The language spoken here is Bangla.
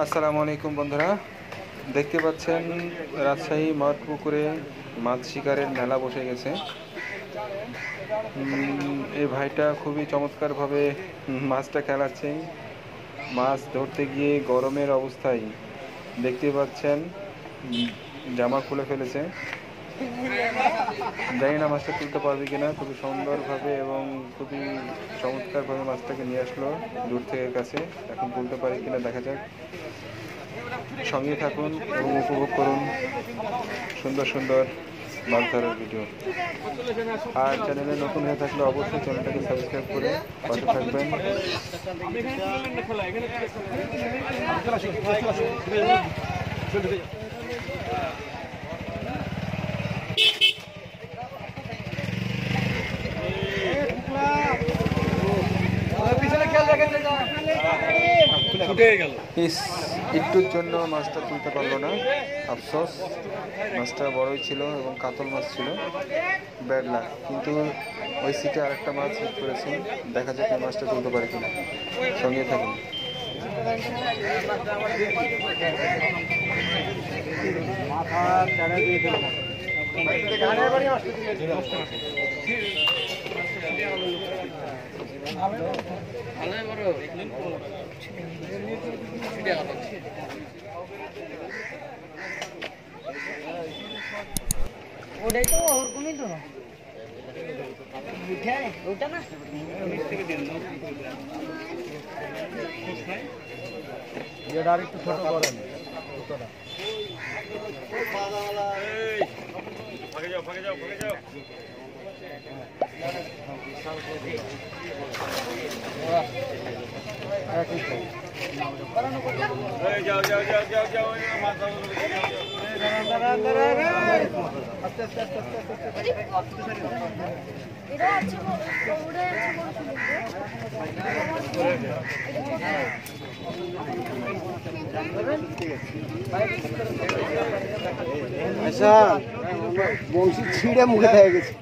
আসসালামু আলাইকুম বন্ধুরা, দেখতে পাচ্ছেন রাজশাহী মঠপুকুরে মাছ শিকারের মেলা বসে গেছে। এই ভাইটা খুবই চমৎকারভাবে মাছটা খেলাচ্ছে। মাছ ধরতে গিয়ে গরমের অবস্থায় দেখতে পাচ্ছেন জামা খুলে ফেলেছে। জানি না মাছটা তুলতে পারবে কিনা। খুবই সুন্দরভাবে এবং খুবই চমৎকারভাবে মাছটাকে নিয়ে আসলো দূর থেকে কাছে। এখন তুলতে পারি কিনা দেখা যাক। সঙ্গে থাকুন এবং উপভোগ করুন সুন্দর সুন্দর মাছ ধরার ভিডিও। আর চ্যানেলে নতুন হয়ে থাকলে অবশ্যই চ্যানেলটাকে সাবস্ক্রাইব করে পাশে থাকবেন। একটুর জন্য মাছটা তুলতে পারলো না, আফসোস। মাছটা বড়ই ছিল এবং কাতল মাছ ছিল, ব্যাড লাক। কিন্তু ওই সিটে আরেকটা মাছ হিট করেছি, দেখা যাক এই মাছটা তুলতে পারে কিনা। সঙ্গে থাকুন। ওটাই তো ওরকমই তো ওটা না যেটা আর একটু ছোট করেন। ফাঁকে যাও আচ্ছা বংশী ছিঁড়ে মুখে থেকে গেছে।